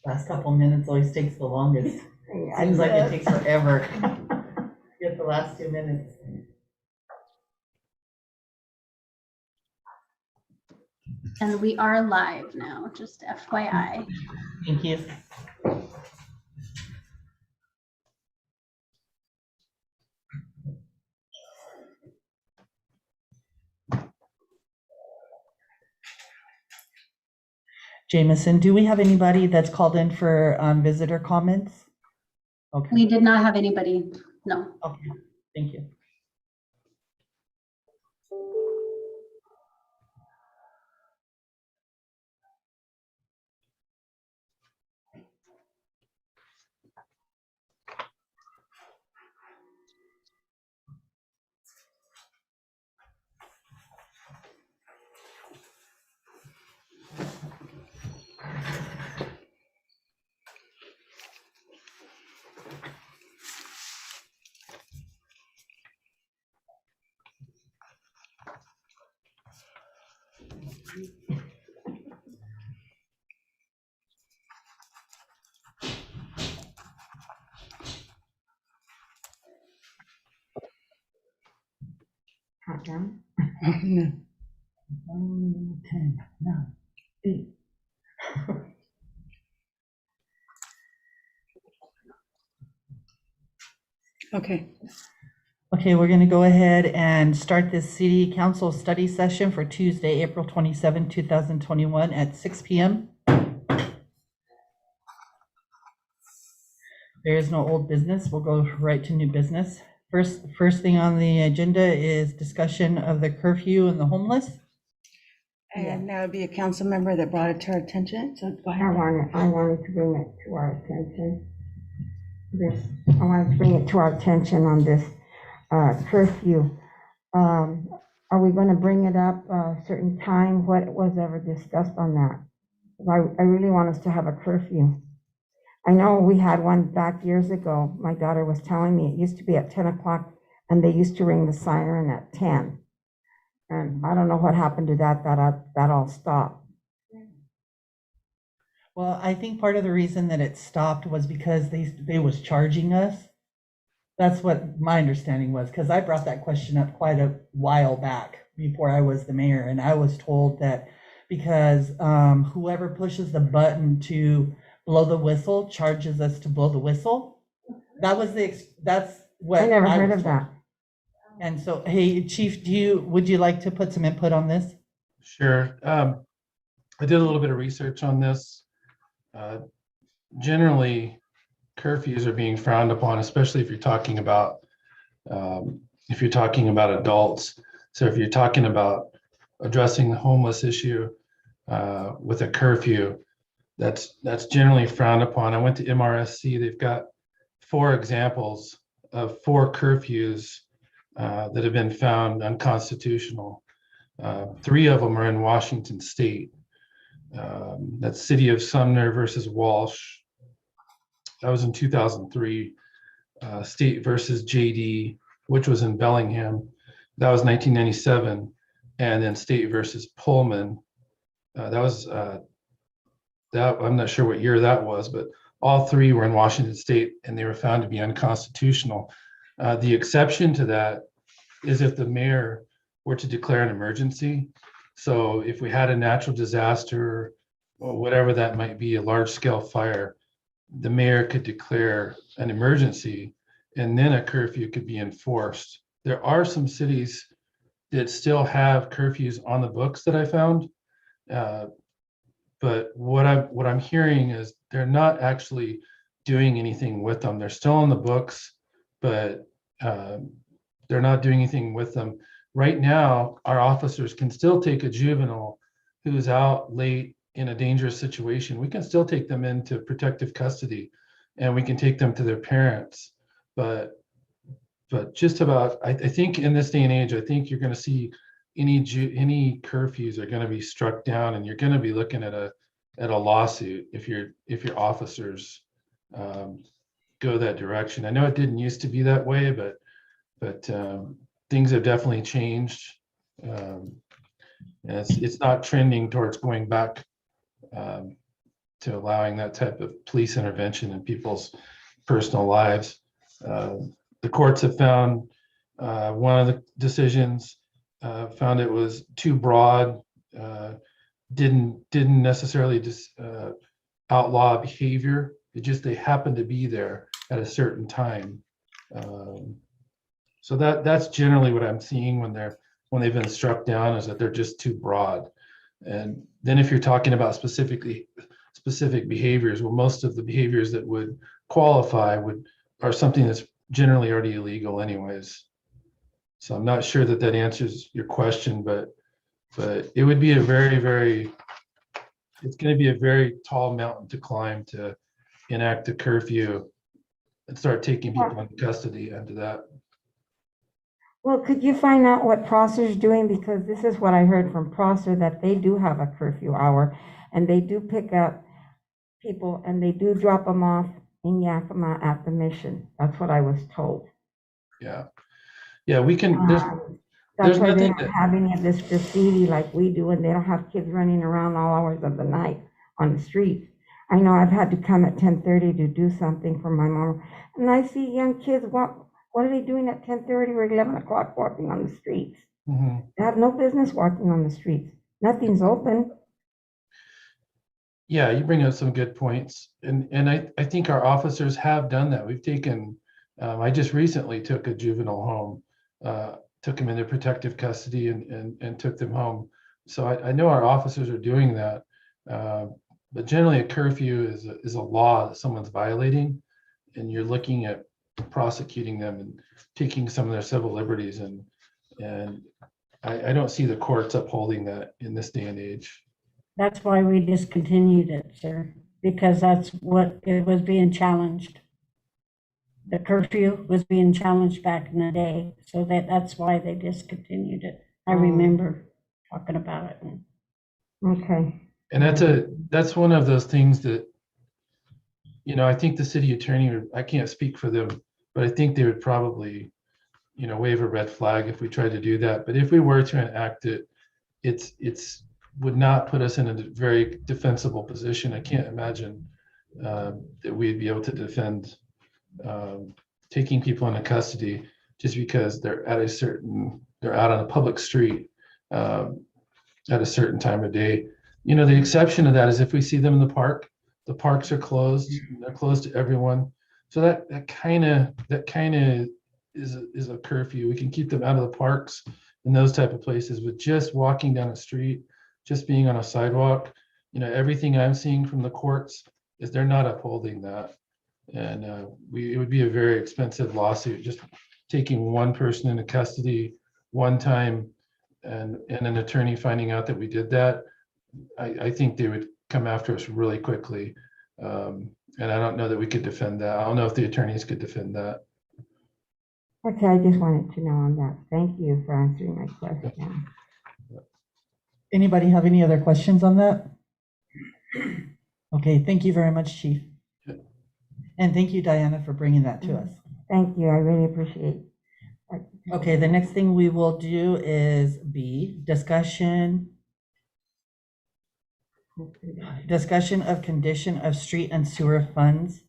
Last couple minutes always takes the longest. Seems like it takes forever. Get the last 2 minutes. And we are live now, just FYI. Thank you. Jameson, do we have anybody that's called in for visitor comments? Okay. We did not have anybody, no. Okay, thank you. Countdown. 10, 9, 8. Okay. Okay, we're going to go ahead and start this City Council study session for Tuesday, April 27, 2021 at 6 p.m. There is no old business. We'll go right to new business. First thing on the agenda is discussion of the curfew and the homeless. And that would be a council member that brought it to our attention. So go ahead. I wanted to bring it to our attention. I wanted to bring it to our attention on this curfew. Are we going to bring it up a certain time? What was ever discussed on that? I really want us to have a curfew. I know we had one back years ago. My daughter was telling me it used to be at 10 o'clock and they used to ring the siren at 10. And I don't know what happened to that all stopped. Well, I think part of the reason that it stopped was because they was charging us. That's what my understanding was, because I brought that question up quite a while back before I was the mayor, and I was told that because whoever pushes the button to blow the whistle charges us to blow the whistle. That's what I never heard was of told. that. And so, hey, Chief, would you like to put some input on this? Sure. I did a little bit of research on this. Generally, curfews are being frowned upon, especially if you're talking about adults. So if you're talking about addressing the homeless issue with a curfew, that's generally frowned upon. I went to MRSC. They've got 4 examples of 4 curfews that have been found unconstitutional. 3 of them are in Washington State. That's City of Sumner versus Walsh. That was in 2003. State versus JD, which was in Bellingham. That was 1997. And then State versus Pullman. That was I'm not sure what year that was, but all 3 were in Washington State and they were found to be unconstitutional. The exception to that is if the mayor were to declare an emergency. So if we had a natural disaster or whatever that might be, a large scale fire, the mayor could declare an emergency and then a curfew could be enforced. There are some cities that still have curfews on the books that I found. But what I'm hearing is they're not actually doing anything with them. They're still on the books, but they're not doing anything with them. Right now, our officers can still take a juvenile who's out late in a dangerous situation. We can still take them into protective custody and we can take them to their parents. But just about, I think in this day and age, I think you're going to see any curfews are going to be struck down, and you're going to be looking at a lawsuit if your officers go that direction. I know it didn't used to be that way, but things have definitely changed. And it's not trending towards going back allowing that type of police intervention in people's personal lives. The courts have found one of the decisions found it was too broad, didn't necessarily just outlaw behavior. It just they happened to be there at a certain time. So that's generally what I'm seeing when they've been struck down, is that they're just too broad. And then if you're talking about specific behaviors, well, most of the behaviors that would qualify are something that's generally already illegal anyways. So I'm not sure that answers your question, but it would be it's going to be a very tall mountain to climb to enact a curfew and start taking people into custody under that. Well, could you find out what Prosser's doing? Because this is what I heard from Prosser, that they do have a curfew hour and they do pick up people and they do drop them off in Yakima at the mission. That's what I was told. Yeah. Yeah, we can, that's why they don't have any of this graffiti like we do, and they don't have kids running around all hours of the night on the streets. I know I've had to come at 10:30 to do something for my mom, and I see young kids walk. What are they doing at 10:30 or 11 o'clock walking on the streets? mm-hmm. They have no business walking on the streets. Nothing's open. Yeah, you bring up some good points. And I think our officers have done that. We've taken, I just recently took a juvenile home, took them into protective custody and took them home. So I know our officers are doing that. But generally a curfew is a law that someone's violating, and you're looking at prosecuting them and taking some of their civil liberties. And I don't see the courts upholding that in this day and age. That's why we discontinued it, sir, because that's what it was being challenged. The curfew was being challenged back in the day, so that's why they discontinued it. I remember talking about it. Okay. And that's one of those things that, I think the city attorney, I can't speak for them, but I think they would probably, wave a red flag if we tried to do that. But if we were to enact it, it's would not put us in a very defensible position. I can't imagine that we'd be able to defend taking people into custody just because they're out on a public street at a certain time of day. The exception to that is if we see them in the park. The parks are closed. They're closed to everyone. So that kind of is a curfew. We can keep them out of the parks and those type of places, but just walking down a street, just being on a sidewalk, everything I'm seeing from the courts is they're not upholding that. And it would be a very expensive lawsuit, just taking one person into custody one time and an attorney finding out that we did that. I think they would come after us really quickly. And I don't know that we could defend that. I don't know if the attorneys could defend that. Okay, I just wanted to know on that. Thank you for answering my question. Anybody have any other questions on that? Okay, thank you very much, Chief. And thank you, Diana, for bringing that to us. Thank you, I really appreciate it. Okay, the next thing we will do is B, discussion of condition of street and sewer funds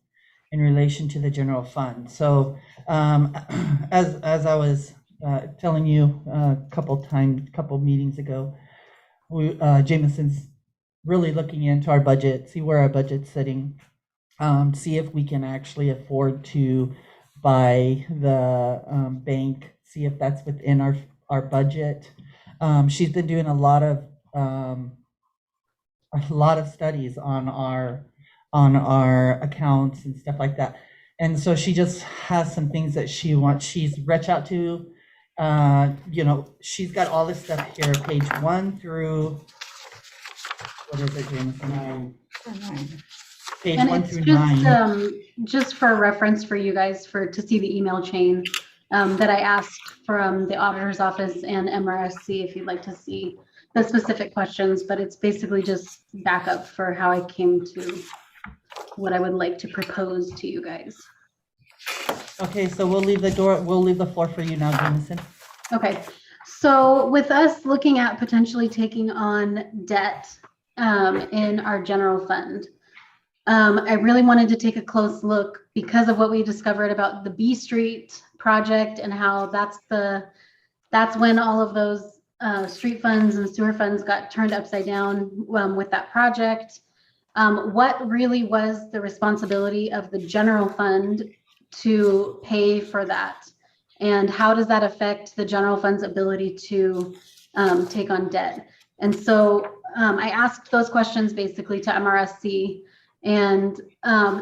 in relation to the general fund. So as I was telling you a couple meetings ago, Jameson's really looking into our budget, see where our budget's sitting, see if we can actually afford to buy the bank, see if that's within our budget. She's been doing a lot of studies on our accounts and stuff like that. And so she just has some things that she wants. She's reached out to, she's got all this stuff here, page 1 through, what is it, Jameson? Page And 1 it's through just, 9. just for reference for you guys to see the email chain that I asked from the auditor's office and MRSC if you'd like to see the specific questions, but it's basically just backup for how I came to what I would like to propose to you guys. Okay, so we'll leave the floor for you now, Jameson. Okay, so with us looking at potentially taking on debt in our general fund, I really wanted to take a close look because of what we discovered about the B Street project and how that's when all of those street funds and sewer funds got turned upside down with that project. What really was the responsibility of the general fund to pay for that? And how does that affect the general fund's ability to take on debt? And so I asked those questions basically to MRSC, and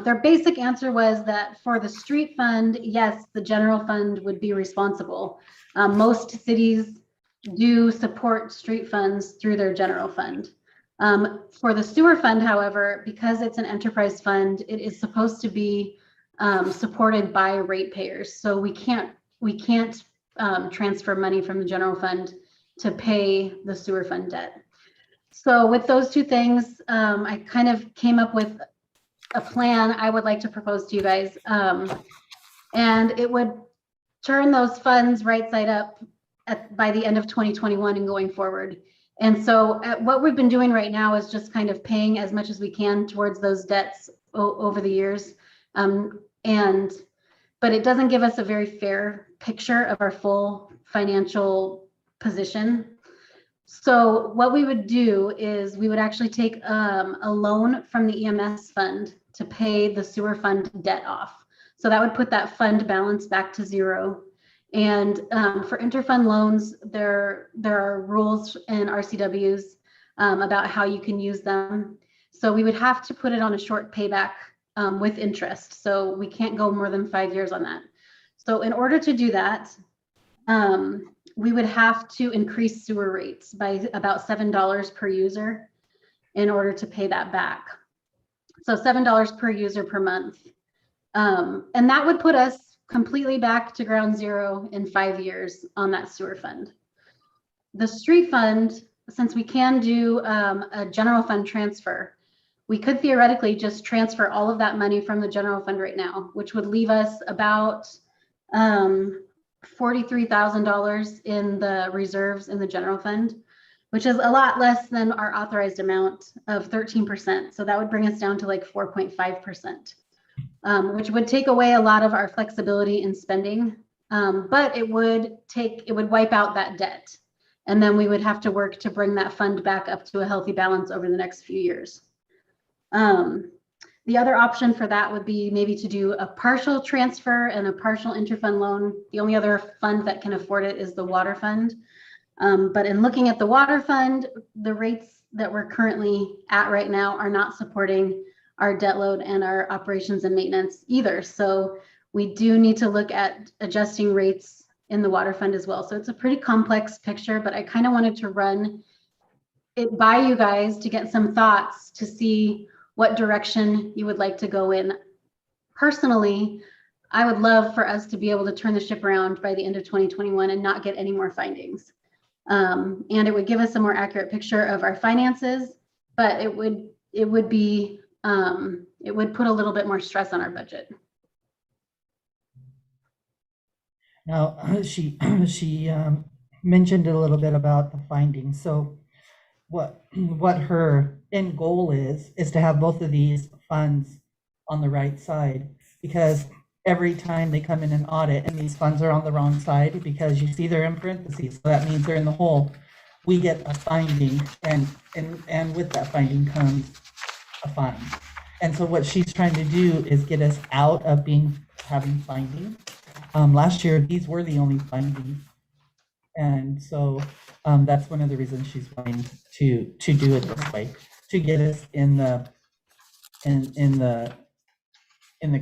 their basic answer was that for the street fund, yes, the general fund would be responsible. Most cities do support street funds through their general fund. For the sewer fund, however, because it's an enterprise fund, it is supposed to be supported by ratepayers. So we can't transfer money from the general fund to pay the sewer fund debt. So with those two things, I kind of came up with a plan I would like to propose to you guys. And it would turn those funds right side up by the end of 2021 and going forward. And so what we've been doing right now is just kind of paying as much as we can towards those debts over the years. But it doesn't give us a very fair picture of our full financial position. So what we would do is we would actually take a loan from the EMS fund to pay the sewer fund debt off. So that would put that fund balance back to zero. And for interfund loans, there are rules and RCWs about how you can use them. So we would have to put it on a short payback with interest. So we can't go more than 5 years on that. So in order to do that, we would have to increase sewer rates by about $7 per user in order to pay that back. So $7 per user per month. And that would put us completely back to ground zero in 5 years on that sewer fund. The street fund, since we can do a general fund transfer, we could theoretically just transfer all of that money from the general fund right now, which would leave us about $43,000 in the reserves in the general fund, which is a lot less than our authorized amount of 13%. So that would bring us down to like 4.5%. Which would take away a lot of our flexibility in spending, but it would wipe out that debt. And then we would have to work to bring that fund back up to a healthy balance over the next few years. The other option for that would be maybe to do a partial transfer and a partial interfund loan. The only other fund that can afford it is the water fund. But in looking at the water fund, the rates that we're currently at right now are not supporting our debt load and our operations and maintenance either. So we do need to look at adjusting rates in the water fund as well. So it's a pretty complex picture, but I kind of wanted to run it by you guys to get some thoughts to see what direction you would like to go in. Personally, I would love for us to be able to turn the ship around by the end of 2021 and not get any more findings. And it would give us a more accurate picture of our finances, but it would put a little bit more stress on our budget. Now, she mentioned a little bit about the findings. So what her end goal is to have both of these funds on the right side, because every time they come in an audit and these funds are on the wrong side, because you see they're in parentheses, so that means they're in the hole, we get a finding, and with that finding comes a fine. And so what she's trying to do is get us out of having findings. Last year, these were the only findings. And so that's one of the reasons she's wanting to do it this way, to get us in the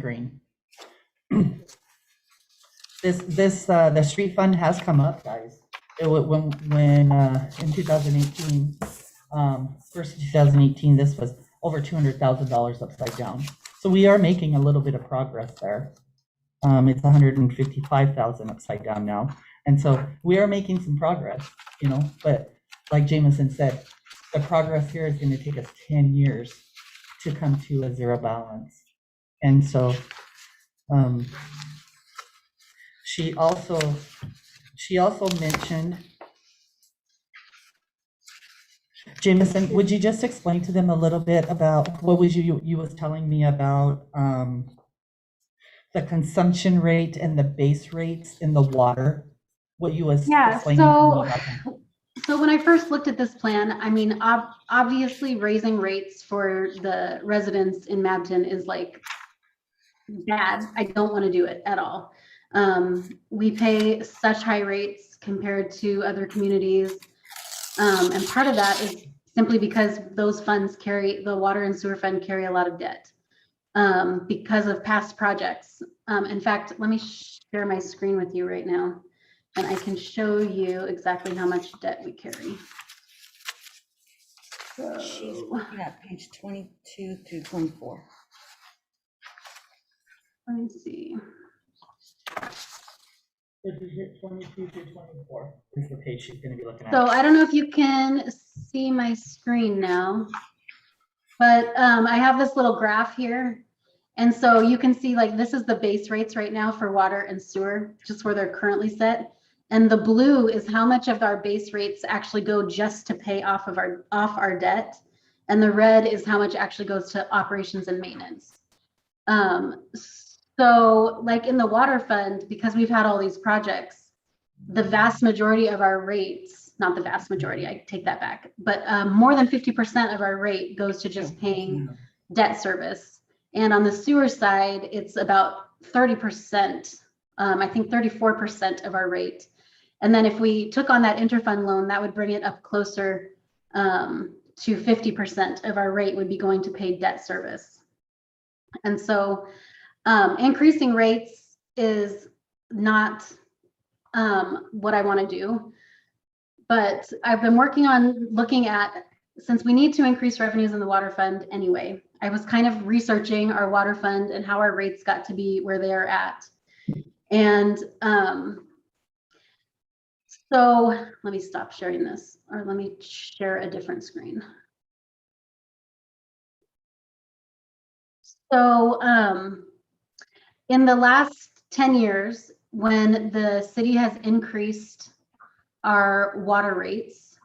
green. The street fund has come up, guys. When in 2018, first 2018, this was over $200,000 upside down. So we are making a little bit of progress there. It's 155,000 upside down now. And so we are making some progress, but like Jameson said, the progress here is going to take us 10 years to come to a zero balance. And so she also mentioned Jameson, would you just explain to them a little bit about what was you was telling me about the consumption rate and the base rates in the water? What you was Yeah, explaining to me about that. so when I first looked at this plan, I mean, obviously raising rates for the residents in Mabton is like bad. I don't want to do it at all. We pay such high rates compared to other communities. And part of that is simply because those funds carry, the water and sewer fund carry a lot of debt because of past projects. In fact, let me share my screen with you right now, and I can show you exactly how much debt we carry. She's So, looking at page 22 through 24. let me see. Did you hit 22 to 24 is the page she's going to be looking at. So I don't know if you can see my screen now, but I have this little graph here. And so you can see like this is the base rates right now for water and sewer, just where they're currently set. And the blue is how much of our base rates actually go just to pay off our debt. And the red is how much actually goes to operations and maintenance. So like in the water fund, because we've had all these projects, the vast majority of our rates, not the vast majority, I take that back, but more than 50% of our rate goes to just paying debt service. And on the sewer side, it's about 30%, I think 34% of our rate. And then if we took on that interfund loan, that would bring it up closer to 50% of our rate would be going to pay debt service. And so increasing rates is not what I want to do, but I've been working on looking at, since we need to increase revenues in the water fund anyway, I was kind of researching our water fund and how our rates got to be where they are at. And so let me stop sharing this, or let me share a different screen. So in the last 10 years, when the city has increased our water rates,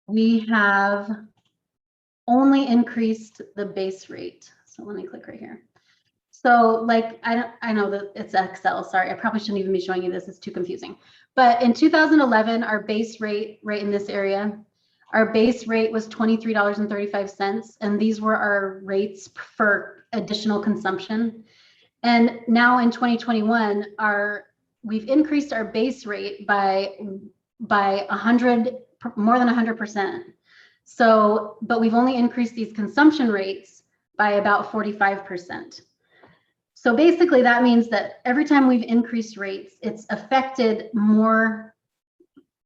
we have only increased the base rate. So let me click right here. So like, I know that it's Excel, sorry, I probably shouldn't even be showing you this, it's too confusing. But in 2011, our base rate right in this area, our base rate was $23.35. And these were our rates for additional consumption. And now in 2021, we've increased our base rate by 100, more than 100%. So, but we've only increased these consumption rates by about 45%. So basically that means that every time we've increased rates, it's affected more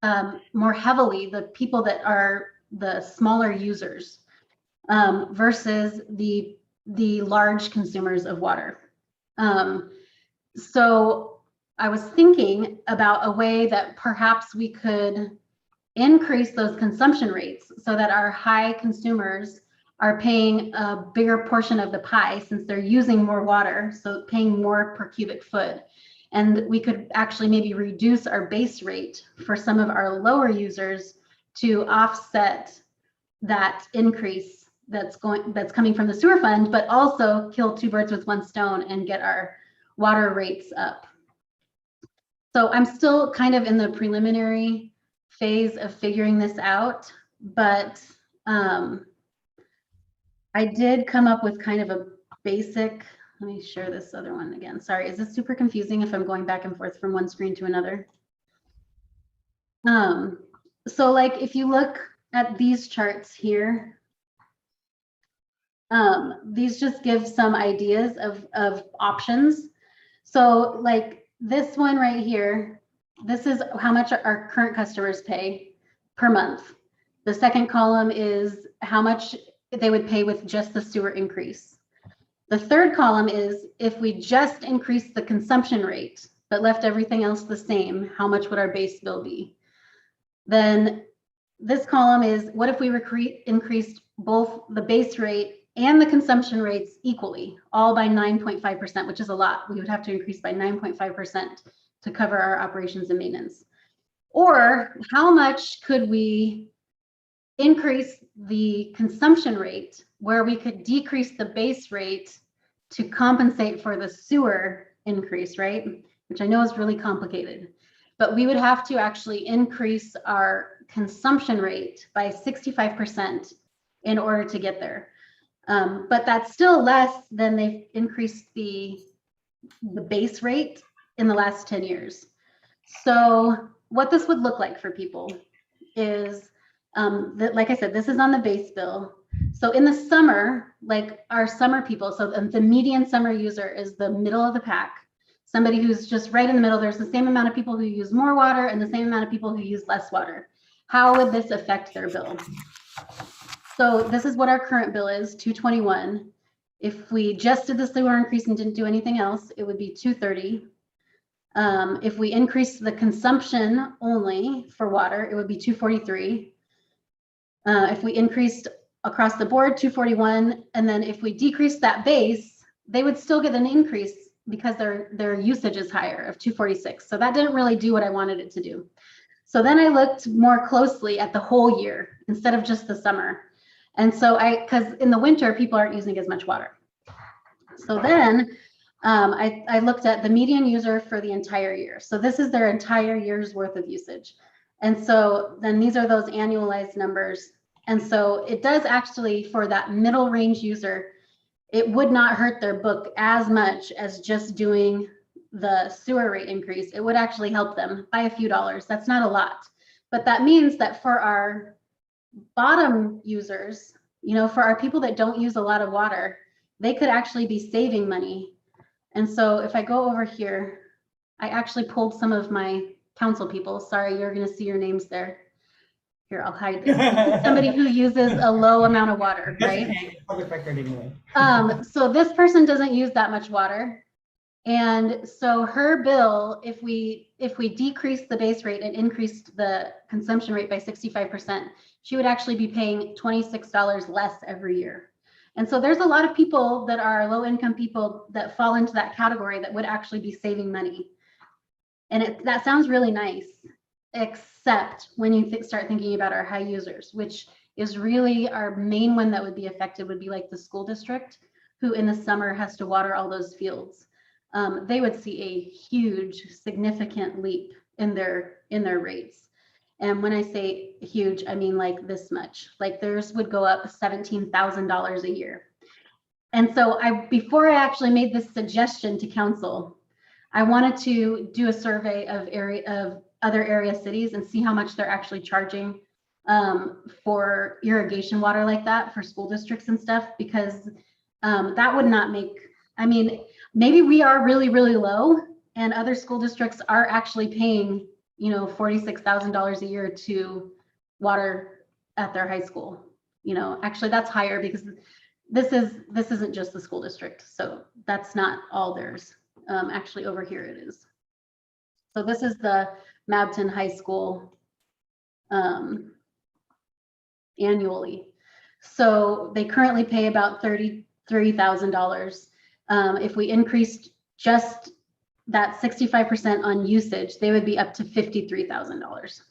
heavily the people that are the smaller users versus the large consumers of water. So I was thinking about a way that perhaps we could increase those consumption rates so that our high consumers are paying a bigger portion of the pie since they're using more water, so paying more per cubic foot. And we could actually maybe reduce our base rate for some of our lower users to offset that increase that's coming from the sewer fund, but also kill two birds with one stone and get our water rates up. So I'm still kind of in the preliminary phase of figuring this out, but I did come up with kind of a basic, let me share this other one again. Sorry, is this super confusing if I'm going back and forth from one screen to another? So like if you look at these charts here, these just give some ideas of options. So like this one right here, this is how much our current customers pay per month. The second column is how much they would pay with just the sewer increase. The third column is if we just increased the consumption rate, but left everything else the same, how much would our base bill be? Then this column is what if we increased both the base rate and the consumption rates equally, all by 9.5%, which is a lot. We would have to increase by 9.5% to cover our operations and maintenance. Or how much could we increase the consumption rate where we could decrease the base rate to compensate for the sewer increase, right? Which I know is really complicated, but we would have to actually increase our consumption rate by 65% in order to get there. But that's still less than they've increased the base rate in the last 10 years. So what this would look like for people is, that, like I said, this is on the base bill. So in the summer, like our summer people, so the median summer user is the middle of the pack. Somebody who's just right in the middle. There's the same amount of people who use more water and the same amount of people who use less water. How would this affect their bill? So this is what our current bill is, $221. If we just did the sewer increase and didn't do anything else, it would be $230. If we increase the consumption only for water, it would be $243. If we increased across the board, $241. And then if we decrease that base, they would still get an increase because their usage is higher of $246. So that didn't really do what I wanted it to do. So then I looked more closely at the whole year instead of just the summer. And so because in the winter, people aren't using as much water. So then I looked at the median user for the entire year. So this is their entire year's worth of usage. And so then these are those annualized numbers. And so it does actually, for that middle range user, it would not hurt their book as much as just doing the sewer rate increase. It would actually help them by a few dollars. That's not a lot. But that means that for our bottom users, you know, for our people that don't use a lot of water, they could actually be saving money. And so if I go over here, I actually pulled some of my council people. Sorry, you're going to see your names there. Here, I'll hide this. Somebody who uses a low amount of water, right? Okay, public record anyway. So this person doesn't use that much water. And so her bill, if we decrease the base rate and increased the consumption rate by 65%, she would actually be paying $26 less every year. And so there's a lot of people that are low income people that fall into that category that would actually be saving money. And that sounds really nice, except when you start thinking about our high users, which is really our main one that would be affected would be like the school district, who in the summer has to water all those fields. They would see a huge, significant leap in their rates. And when I say huge, I mean like this much. Like theirs would go up $17,000 a year. And so before I actually made this suggestion to council, I wanted to do a survey of other area cities and see how much they're actually charging for irrigation water like that for school districts and stuff, because that would not make, I mean, maybe we are really, really low and other school districts are actually paying, you know, $46,000 a year to water at their high school. You know, actually that's higher because this isn't just the school district. So that's not all theirs. Actually over here it is. So this is the Mabton High School annually. So they currently pay about $33,000. If we increased just that 65% on usage, they would be up to $53,000.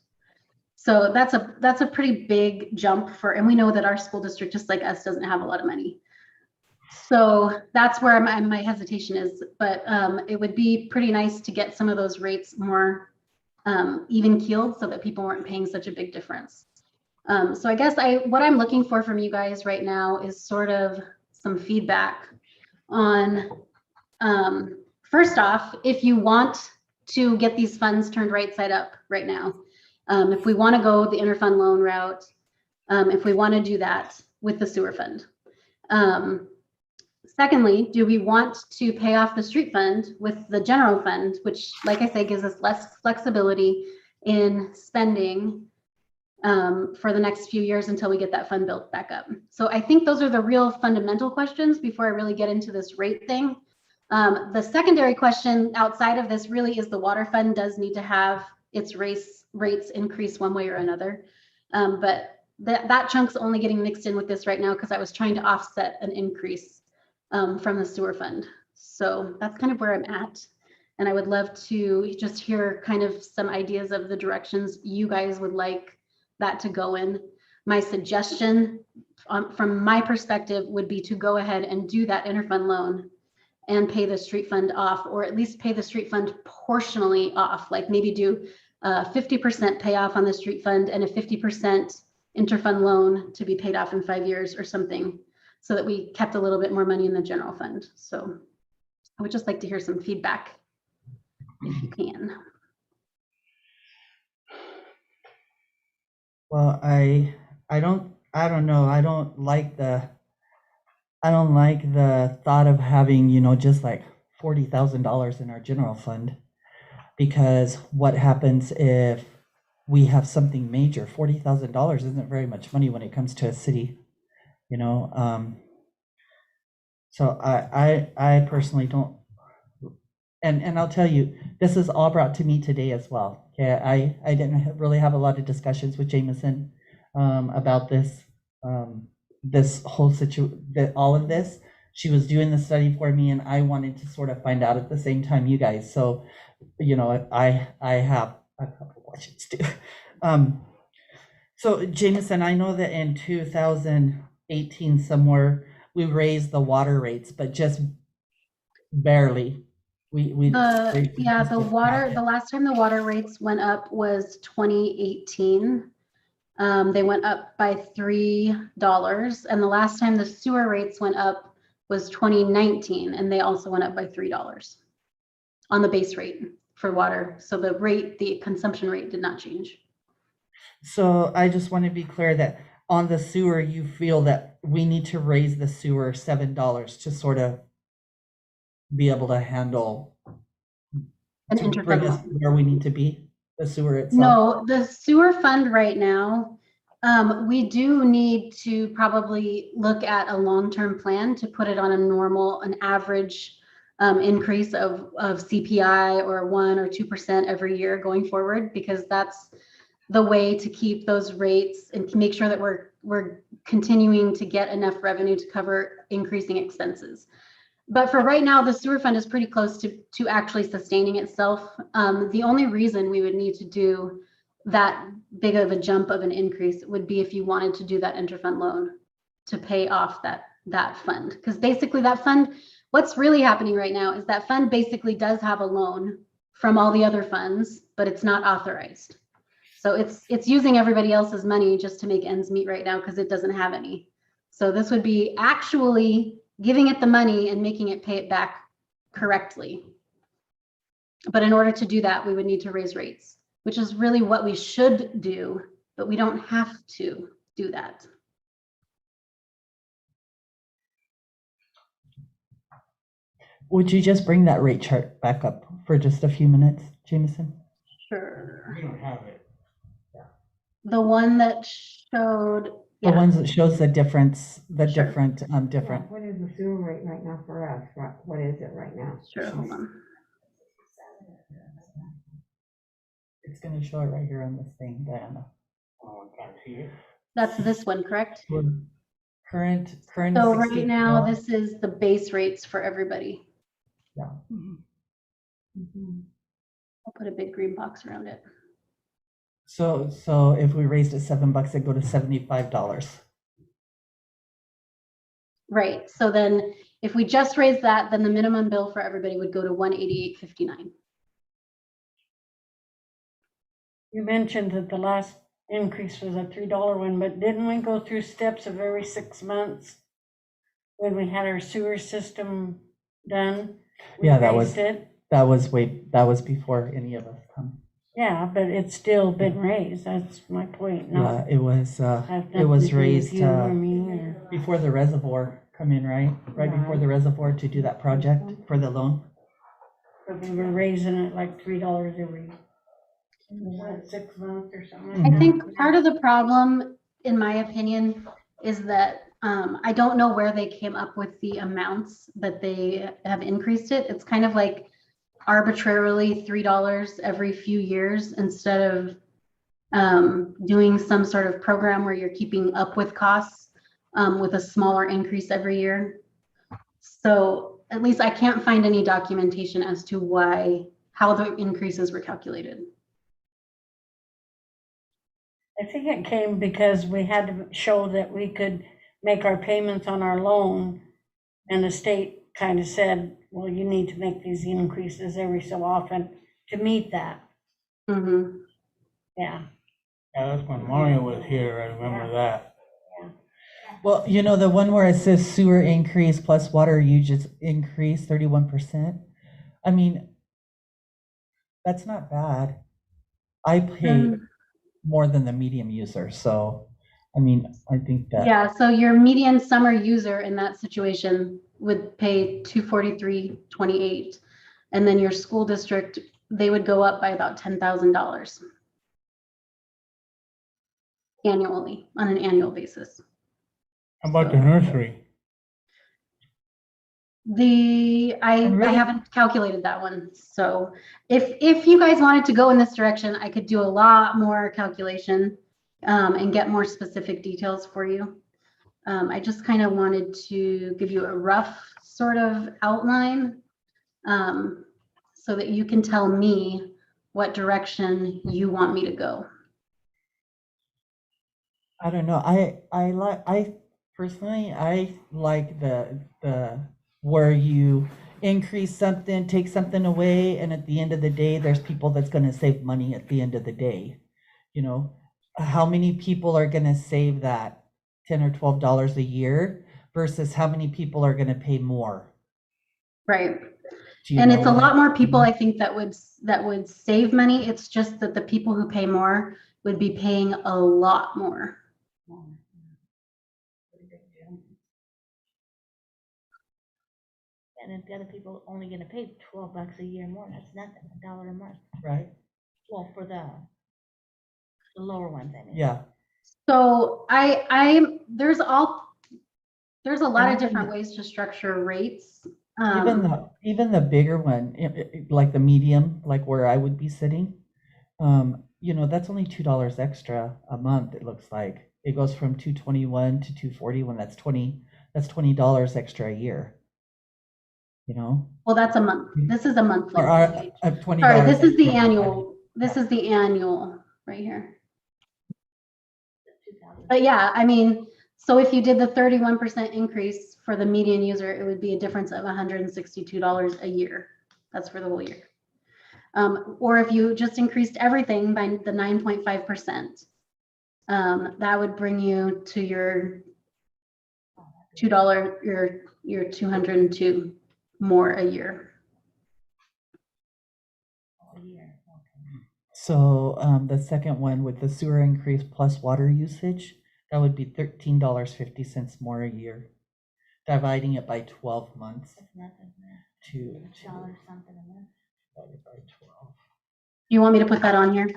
So that's a pretty big jump and we know that our school district, just like us, doesn't have a lot of money. So that's where my hesitation is, but it would be pretty nice to get some of those rates more even keeled so that people weren't paying such a big difference. So I guess what I'm looking for from you guys right now is sort of some feedback on, first off, if you want to get these funds turned right side up right now, if we want to go the interfund loan route, if we want to do that with the sewer fund. Secondly, do we want to pay off the street fund with the general fund, which, like I say, gives us less flexibility in spending for the next few years until we get that fund built back up. So I think those are the real fundamental questions before I really get into this rate thing. The secondary question outside of this really is the water fund does need to have its rates increase one way or another. But that chunk's only getting mixed in with this right now because I was trying to offset an increase from the sewer fund. So that's kind of where I'm at. And I would love to just hear kind of some ideas of the directions you guys would like that to go in. My suggestion from my perspective would be to go ahead and do that interfund loan and pay the street fund off, or at least pay the street fund portionally off, like maybe do 50% payoff on the street fund and a 50% interfund loan to be paid off in 5 years or something, so that we kept a little bit more money in the general fund. So I would just like to hear some feedback if you can. Well, I don't know. I don't like the thought of having, just like $40,000 in our general fund, because what happens if we have something major? $40,000 isn't very much money when it comes to a city, So I personally don't, and I'll tell you, this is all brought to me today as well. Okay, I didn't really have a lot of discussions with Jameson about this this whole all of this. She was doing the study for me, and I wanted to sort of find out at the same time you guys. So, I have a couple questions too. So Jameson, I know that in 2018 somewhere we raised the water rates, but just barely. The last time the water rates went up was 2018. They went up by $3, and the last time the sewer rates went up was 2019, and they also went up by $3 on the base rate for water. So the consumption rate did not change. So I just want to be clear that on the sewer, you feel that we need to raise the sewer $7 to sort of be able to handle, to bring us where we need to be, the sewer itself? No, the sewer fund right now, we do need to probably look at a long-term plan to put it on an average increase of CPI or 1 or 2% every year going forward, because that's the way to keep those rates and make sure that we're continuing to get enough revenue to cover increasing expenses. But for right now, the sewer fund is pretty close to actually sustaining itself. The only reason we would need to do that big of a jump of an increase would be if you wanted to do that interfund loan to pay off that fund. Because basically that fund, what's really happening right now is that fund basically does have a loan from all the other funds, but it's not authorized. So it's using everybody else's money just to make ends meet right now because it doesn't have any. So this would be actually giving it the money and making it pay it back correctly. But in order to do that, we would need to raise rates, which is really what we should do, but we don't have to do that. Would you just bring that rate chart back up for just a few minutes, Jameson? Sure. We don't have it. The one that showed, The ones that shows the difference, Sure. different. Yeah, what is the sewer rate right now for us? What is it right now? Sure, hold on. It's going to show it right here on this thing, Diana. Oh, I can't see it. That's this one, correct? Current. So right now, this is the base rates for everybody. Yeah. I'll put a big green box around it. So if we raised it $7, it'd go to $75. Right. So then if we just raise that, then the minimum bill for everybody would go to $188.59. You mentioned that the last increase was a $3 one, but didn't we go through steps of every 6 months when we had our sewer system done? Yeah, that was before any of us come. Yeah, but it's still been raised. That's my point. Yeah, it was raised before the reservoir come in, right? Right before the reservoir to do that project for the loan. But we were raising it like $3 every 6 months or something. I think part of the problem, in my opinion, is that I don't know where they came up with the amounts that they have increased it. It's kind of like arbitrarily $3 every few years instead of doing some sort of program where you're keeping up with costs with a smaller increase every year. So at least I can't find any documentation as to how the increases were calculated. I think it came because we had to show that we could make our payments on our loan. And the state kind of said, well, you need to make these increases every so often to meet that. Mhm. Yeah. Yeah, that's when Mario was here, I remember that. Well, the one where it says sewer increase plus water usage increase 31%. I mean, that's not bad. I pay more than the medium user, so, I mean, I think that, Yeah, so your median summer user in that situation would pay $243.28. And then your school district, they would go up by about $10,000 annually, on an annual basis. How about the nursery? I really- haven't calculated that one. So if you guys wanted to go in this direction, I could do a lot more calculation and get more specific details for you. I just kind of wanted to give you a rough sort of outline so that you can tell me what direction you want me to go. I don't know. I personally, I like the where you increase something, take something away, and at the end of the day, there's people that's gonna save money at the end of the day. How many people are gonna save that $10 or $12 a year versus how many people are gonna pay more? Right. Do you And know it's a what lot more people, mean? I think, that would save money. It's just that the people who pay more would be paying a lot more. And if the other people only gonna pay $12 a year more, that's nothing, $1 a month. Right? Well, for the lower ones, I mean. Yeah. So there's a lot And of different ways to structure rates. Even the bigger one, like the medium, like where I would be sitting, that's only $2 extra a month, it looks like. It goes from 221 to 240 when that's $20 extra a year. Well, that's a month. This is a monthly. Or rate. $20. Sorry, this is the extra. annual. This is the annual right here. 2,000. But yeah, I mean, so if you did the 31% increase for the median user, it would be a difference of $162 a year. That's for the whole year. Or if you just increased everything by the 9.5%, that would bring you to your $2, your 202 more a year. A year, okay. So the second one with the sewer increase plus water usage, that would be $13.50 more a year. Dividing it by 12 months That's nothing, man. to $1 something a month. divided by 12. You want me to put that on here?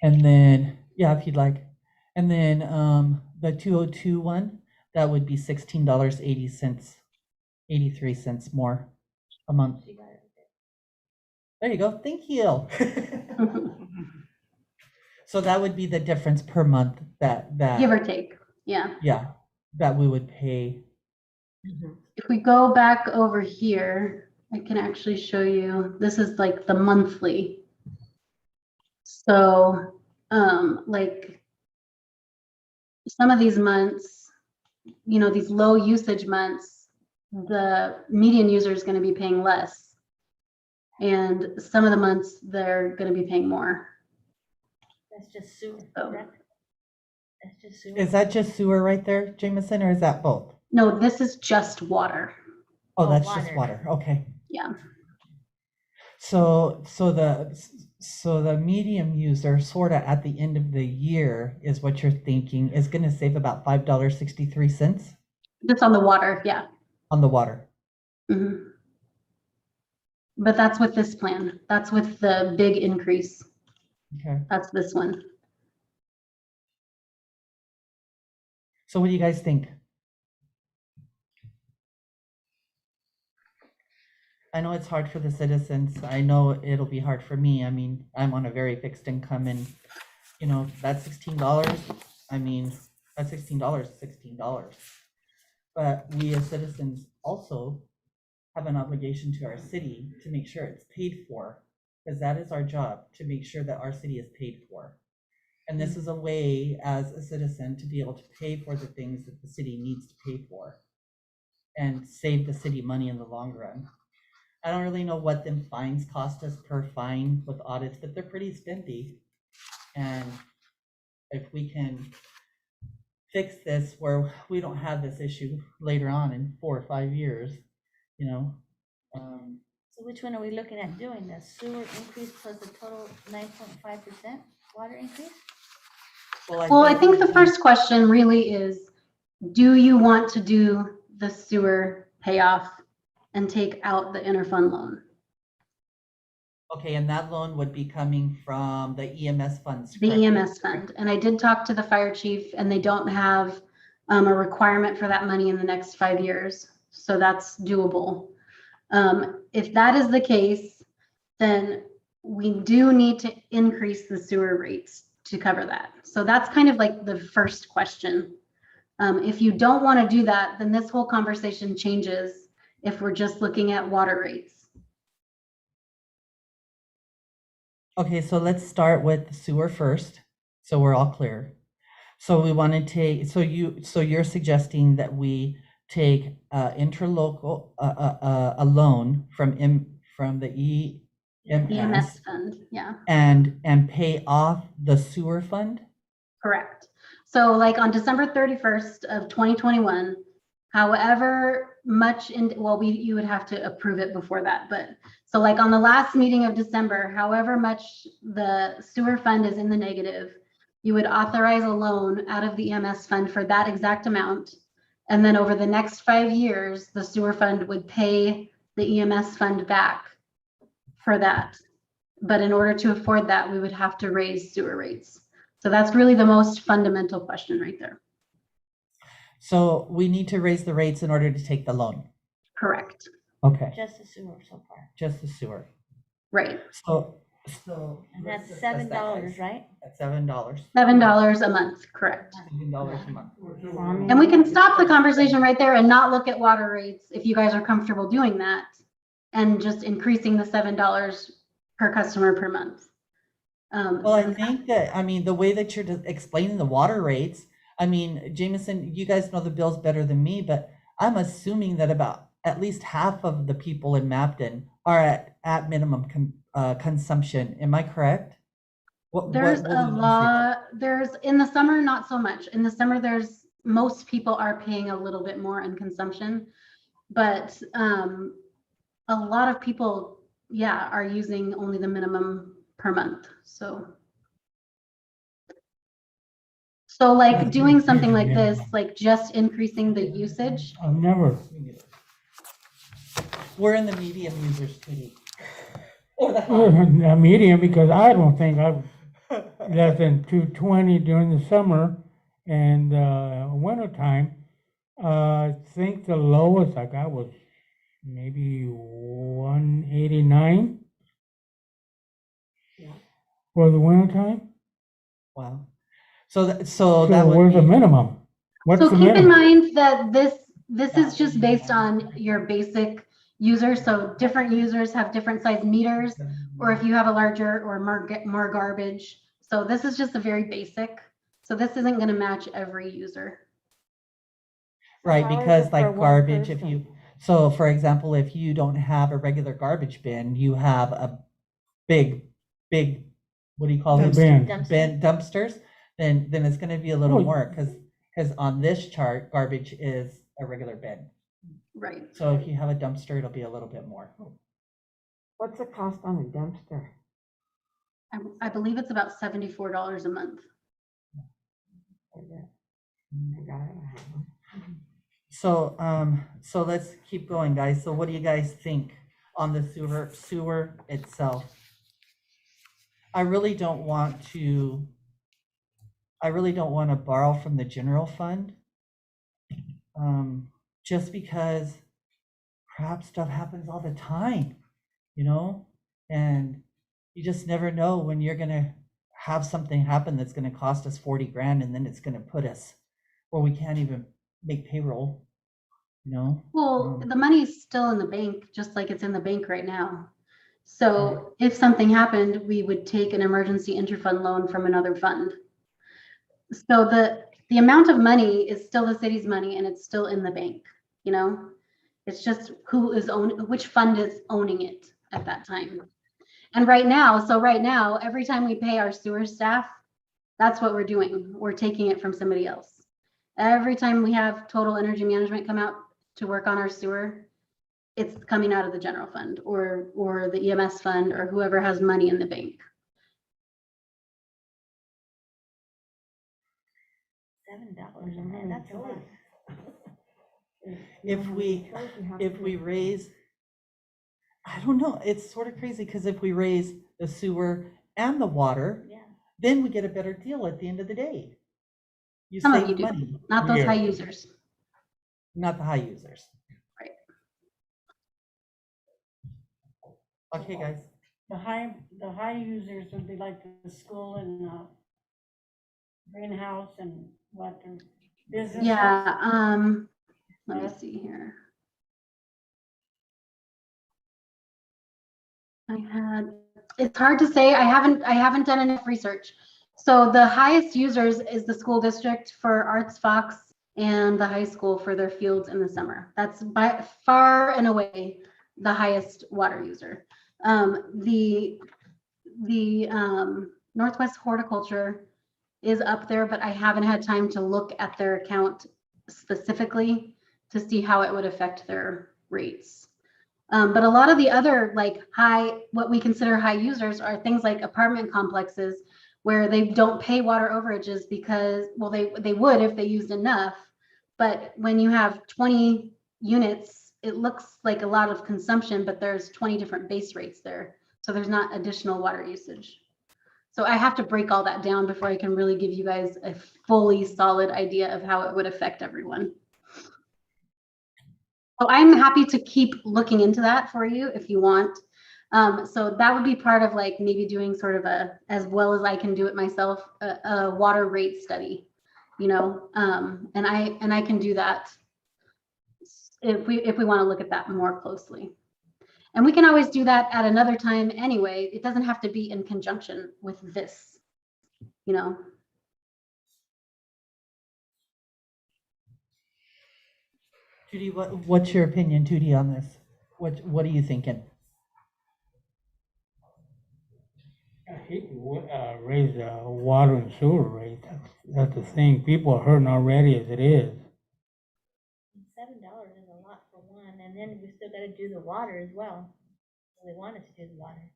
And then, yeah, if you'd like. And then the 202 one, that would be $16.80, 83 cents more a month. You got it. There you go. Thank you. So that would be the difference per month that Give or take. Yeah. yeah, that we would pay. If we go back over here, I can actually show you, this is like the monthly. So, like some of these months, these low usage months, the median user is going to be paying less. And some of the months they're going to be paying more. That's just sewer, Oh. correct? That's just sewer. Is that just sewer right there, Jameson, or is that both? No, this is just water. Oh, Oh, that's just water. water. Okay. Yeah. So the medium user sort of at the end of the year is what you're thinking is going to save about $5.63 Just on the water. Yeah. on the water. Mhm. But that's with this plan. That's with the big increase. Okay. That's this one. So what do you guys think? I know it's hard for the citizens. I know it'll be hard for me. I mean, I'm on a very fixed income and, that's $16. I mean, that's $16, $16. But we as citizens also have an obligation to our city to make sure it's paid for, because that is our job, to make sure that our city is paid for. And this is a way as a citizen to be able to pay for the things that the city needs to pay for and save the city money in the long run. I don't really know what them fines cost us per fine with audits, but they're pretty spendy. And if we can fix this where we don't have this issue later on in 4 or 5 years, you know. So which one are we looking at doing? The sewer increase plus the total 9.5% water increase? Well, I think the first question really is, do you want to do the sewer payoff and take out the interfund loan? Okay, and that loan would be coming from the EMS funds. The correct? EMS fund. And I did talk to the fire chief, and they don't have a requirement for that money in the next 5 years. So that's doable. If that is the case, then we do need to increase the sewer rates to cover that. So that's kind of like the first question. If you don't want to do that, then this whole conversation changes if we're just looking at water rates. Okay, so let's start with the sewer first, so we're all clear. So we want to take, so you're suggesting that we take interlocal, a loan from the EMS fund, yeah. and pay off the sewer fund? Correct. So like on December 31st of 2021, however much you would have to approve it before that, but so like on the last meeting of December, however much the sewer fund is in the negative, you would authorize a loan out of the EMS fund for that exact amount. And then over the next 5 years, the sewer fund would pay the EMS fund back for that. But in order to afford that, we would have to raise sewer rates. So that's really the most fundamental question right there. So we need to raise the rates in order to take the loan. Correct. Okay, Just the sewer so far. just the sewer. Right. So. And that's $7, right? That's $7. $7 a month, correct. $7 a month. And we can stop the conversation right there and not look at water rates if you guys are comfortable doing that, and just increasing the $7 per customer per month. Well, I think that, I mean, the way that you're explaining the water rates, I mean, Jameson, you guys know the bills better than me, but I'm assuming that about at least half of the people in Mapton are at minimum consumption. Am I correct? There's a lot, in the summer, not so much. In the summer, most people are paying a little bit more in consumption, but a lot of people, yeah, are using only the minimum per month. So like doing something like this, like just increasing the usage. I've never, We're in the medium users too. Or the a medium, because I don't think I've less than 220 during the summer and winter time. I think the lowest I got was maybe 189 for the winter time. Wow. So that would where's be, the minimum? What's So the keep in minimum? mind that this is just based on your basic user. So different users have different size meters, or if you have a larger or more garbage. So this is just a very basic. So this isn't going to match every user. right, How is because it for like one garbage, person? so for example, if you don't have a regular garbage bin, you have a big, what do you call A it? bin. Bin dumpsters, then it's gonna be a little Oh. more, because on this chart, garbage is a regular bin. Right. So if you have a dumpster, it'll be a little bit more. What's the cost on a dumpster? I believe it's about $74 a month. I got it. So, so let's keep going, guys. So what do you guys think on the sewer itself? I really don't want to borrow from the general fund. Just because crap stuff happens all the time, and you just never know when you're gonna have something happen that's gonna cost us 40 grand, and then it's gonna put us where we can't even make payroll, Well, the money's still in the bank, just like it's in the bank right now. So if something happened, we would take an emergency interfund loan from another fund. So the amount of money is still the city's money and it's still in the bank, you know? It's just which fund is owning it at that time. And right now, every time we pay our sewer staff, that's what we're doing. We're taking it from somebody else. Every time we have Total Energy Management come out to work on our sewer, it's coming out of the general fund or the EMS fund or whoever has money in the bank. $7 a man, that's a lot. If we raise, I don't know, it's sort of crazy, because if we raise the sewer and the water, Yeah. then we get a better deal at the end of the day. You Some of save you do. money, Not those Yeah. high users. not the high users. Right. Okay, guys. The high users would be like the school and greenhouse and what, and businesses. Yeah, let me see here. It's hard to say. I haven't done enough research. So the highest users is the school district for Arts Fox and the high school for their fields in the summer. That's by far and away the highest water user. The Northwest Horticulture is up there, but I haven't had time to look at their account specifically to see how it would affect their rates. But a lot of the other like what we consider high users are things like apartment complexes where they don't pay water overages because, well, they would if they used enough. But when you have 20 units, it looks like a lot of consumption, but there's 20 different base rates there. So there's not additional water usage. So I have to break all that down before I can really give you guys a fully solid idea of how it would affect everyone. So I'm happy to keep looking into that for you if you want. So that would be part of like maybe doing sort of as well as I can do it myself, a water rate study, you know, and I can do that if we want to look at that more closely. And we can always do that at another time anyway. It doesn't have to be in conjunction with this, you know. Judy, what's your opinion, Judy, on this? What are you thinking? I hate to raise the water and sewer rate. That's the thing. People are hurting already as it is. $7 is a lot for one, and then we still gotta do the water as well. They want us to do the water.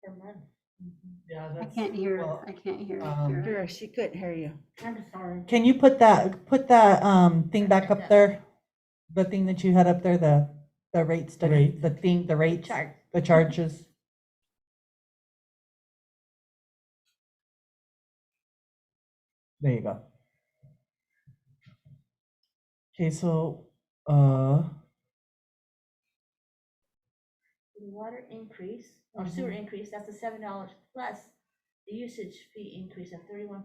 Per month. Yeah, I can't hear. well, I can't hear. Sure, she couldn't hear you. I'm sorry. Can you put that thing back up there? The thing that you had up there, the rate study, Rate. the rates, Chart. the charges. There you go. Okay, so The water increase, or sewer increase, that's the $7 plus the usage fee increase of 31%.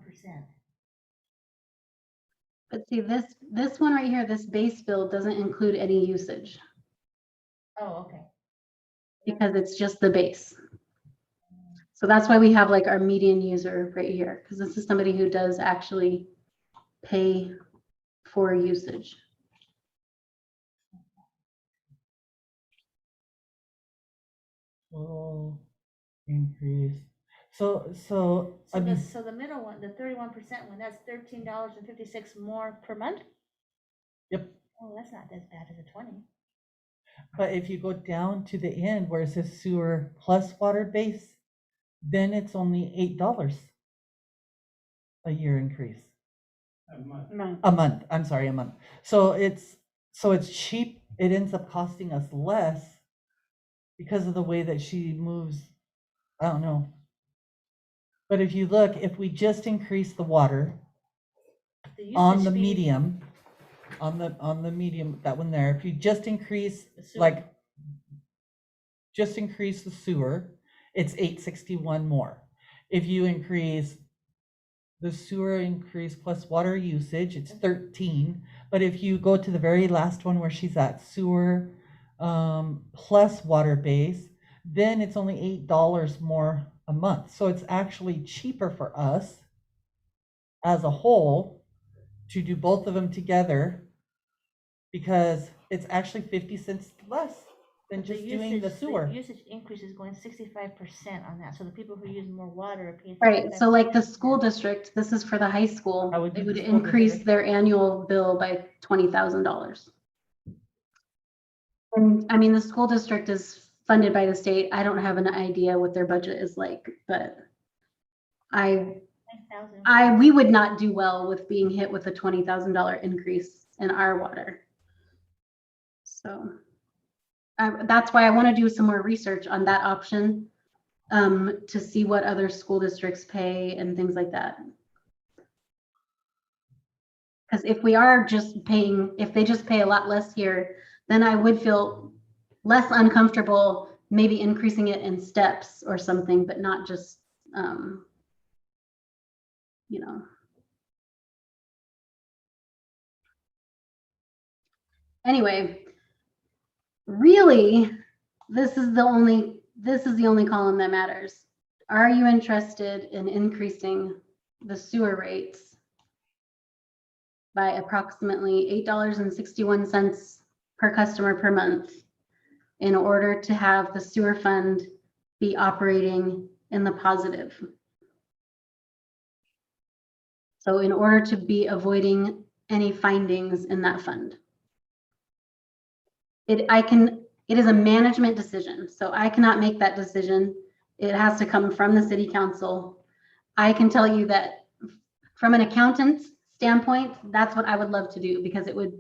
But see, this one right here, this base bill doesn't include any usage Oh, okay. because it's just the base. So that's why we have like our median user right here, because this is somebody who does actually pay for usage. total increase. So So I mean, the middle one, the 31% one, that's $13.56 more per month? yep. Oh, that's not as bad as a 20. But if you go down to the end where it says sewer plus water base, then it's only $8 a year increase. A month. I'm sorry, a month. So it's cheap. It ends up costing us less because of the way that she moves. I don't know. But if you look, if we just increase the water The on usage the fee- medium, on the medium, that one there, if you just increase The sewer. like just increase the sewer, it's $8.61 more. If you increase the sewer increase plus water usage, it's 13. But if you go to the very last one where she's at sewer plus water base, then it's only $8 more a month. So it's actually cheaper for us as a whole to do both of them together because it's actually 50 cents less than But the just doing the usage- sewer. Usage increase is going 65% on that, so the people who use more water are paying. Right, so like the 65%. school district, this is for the high school, How would it be would the school increase district? their annual bill by $20,000. And I mean, the school district is funded by the state. I don't have an idea what their budget is like, but I 9,000. we would not do well with being hit with a $20,000 increase in our water. So that's why I want to do some more research on that option to see what other school districts pay and things like that. Because if we are just paying, if they just pay a lot less here, then I would feel less uncomfortable maybe increasing it in steps or something, but not just, you know. Anyway, really, this is the only column that matters. Are you interested in increasing the sewer rates by approximately $8.61 per customer per month in order to have the sewer fund be operating in the positive? So in order to be avoiding any findings in that fund. It is a management decision, so I cannot make that decision. It has to come from the city council. I can tell you that from an accountant's standpoint, that's what I would love to do because it would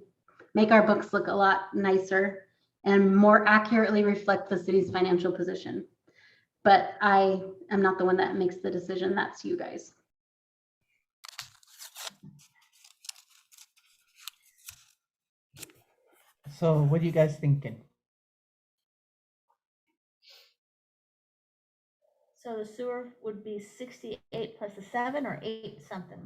make our books look a lot nicer and more accurately reflect the city's financial position. But I am not the one that makes the decision. That's you guys. So what are you guys thinking? So the sewer would be 68 plus the 7 or 8 something?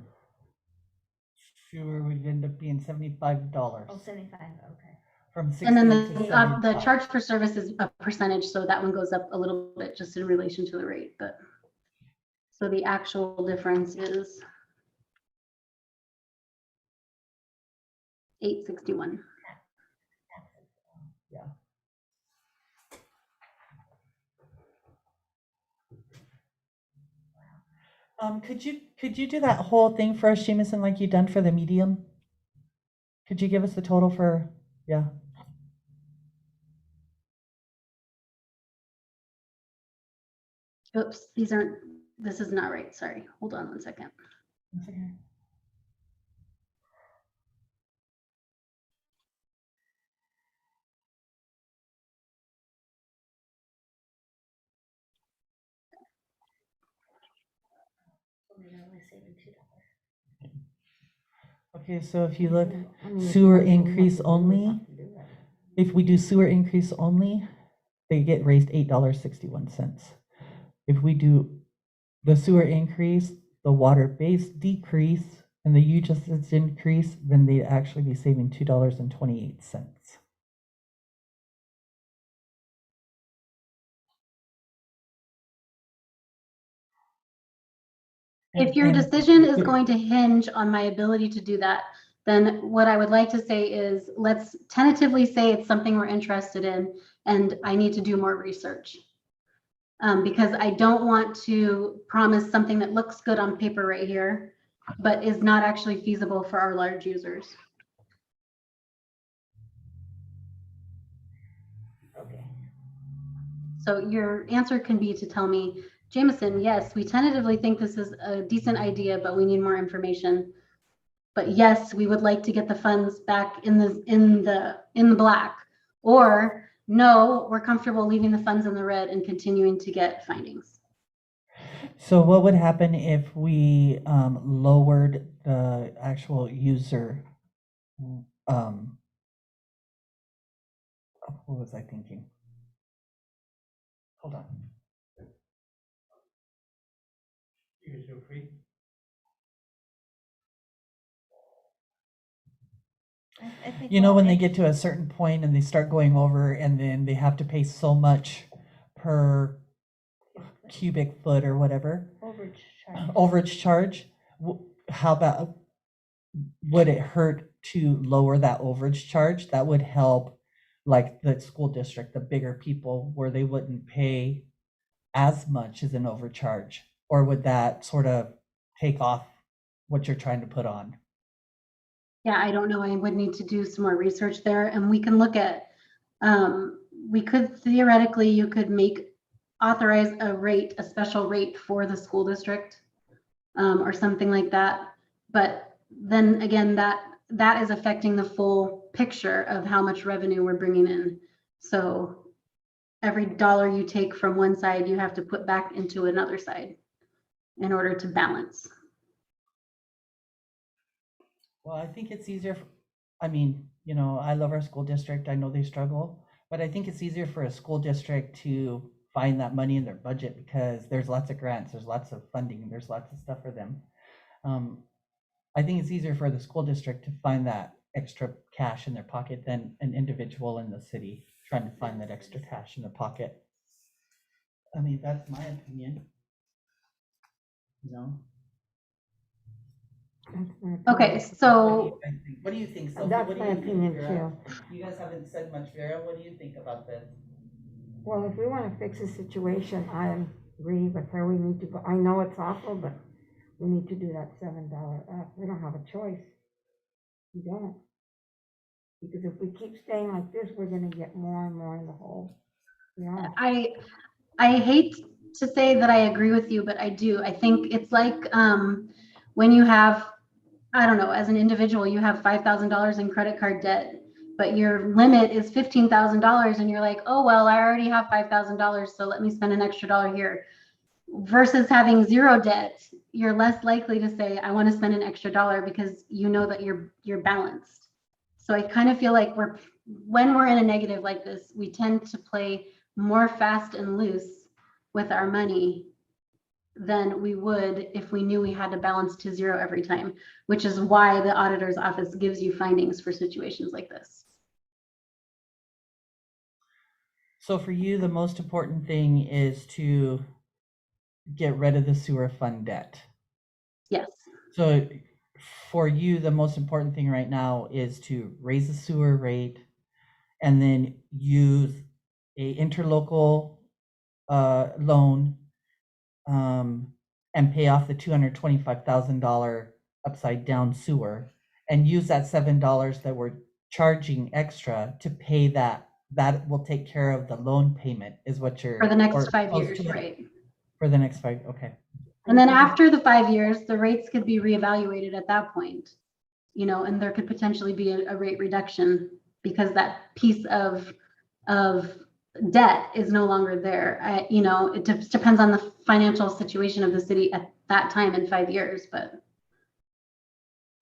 Sewer would end up being $75 Oh, 75, okay. from 60 And then to the 75. charge for service is a percentage, so that one goes up a little bit just in relation to the rate, but so the actual difference is $8.61. Yeah. Could you do that whole thing for us, Jameson, like you done for the medium? Could you give us the total for, yeah? Oops, this is not right. Sorry. Hold on one second. That's okay. We're only saving $2. Okay, so if you look sewer increase only, if we do sewer increase only, they get raised $8.61. If we do the sewer increase, the water base decrease, and the usage increase, then they'd actually be saving $2.28. If your decision is going to hinge on my ability to do that, then what I would like to say is let's tentatively say it's something we're interested in, and I need to do more research. Because I don't want to promise something that looks good on paper right here, but is not actually feasible for our large users. Okay. So your answer can be to tell me, Jameson, yes, we tentatively think this is a decent idea, but we need more information. But yes, we would like to get the funds back in the black. Or no, we're comfortable leaving the funds in the red and continuing to get findings. So what would happen if we lowered the actual user? What was I thinking? Hold on. You guys feel free. I think You know, when they it- get to a certain point and they start going over and then they have to pay so much per cubic foot or whatever, Overage charge. overage charge. How about, would it hurt to lower that overage charge? That would help, like the school district, the bigger people, where they wouldn't pay as much as an overcharge, or would that sort of take off what you're trying to put on? Yeah, I don't know. I would need to do some more research there, and we can look at, we could theoretically, you could authorize a rate, a special rate for the school district, or something like that. But then again, that is affecting the full picture of how much revenue we're bringing in. So every dollar you take from one side, you have to put back into another side in order to balance. Well, I think it's easier. I mean, you know, I love our school district. I know they struggle, but I think it's easier for a school district to find that money in their budget because there's lots of grants, there's lots of funding, there's lots of stuff for them. I think it's easier for the school district to find that extra cash in their pocket than an individual in the city trying to find that extra cash in their pocket. I mean, that's my opinion. You know? That's my opinion. Okay, so What do you think, Sophie? That's What do my you think, opinion Vera? too. You guys haven't said much, Vera. What do you think about this? Well, if we want to fix the situation, I agree with her. We need to go, I know it's awful, but we need to do that $7 up. We don't have a choice. We don't. Because if we keep staying like this, we're gonna get more and more in the hole. We are. I hate to say that I agree with you, but I do. I think it's like, when you have, I don't know, as an individual, you have $5,000 in credit card debt, but your limit is $15,000 and you're like, oh, well, I already have $5,000, so let me spend an extra dollar here. Versus having zero debt, you're less likely to say, I want to spend an extra dollar because you know that you're balanced. So I kind of feel like when we're in a negative like this, we tend to play more fast and loose with our money than we would if we knew we had to balance to zero every time, which is why the auditor's office gives you findings for situations like this. So for you, the most important thing is to get rid of the sewer fund debt. Yes. So for you, the most important thing right now is to raise the sewer rate and then use a interlocal loan and pay off the $225,000 upside down sewer and use that $7 that we're charging extra to pay that. That will take care of the loan payment is what you're. For the next or 5 close years, to it. right? For the next 5, okay. And then after the 5 years, the rates could be reevaluated at that point, you know, and there could potentially be a rate reduction because that piece of debt is no longer there. You know, it just depends on the financial situation of the city at that time in 5 years, but.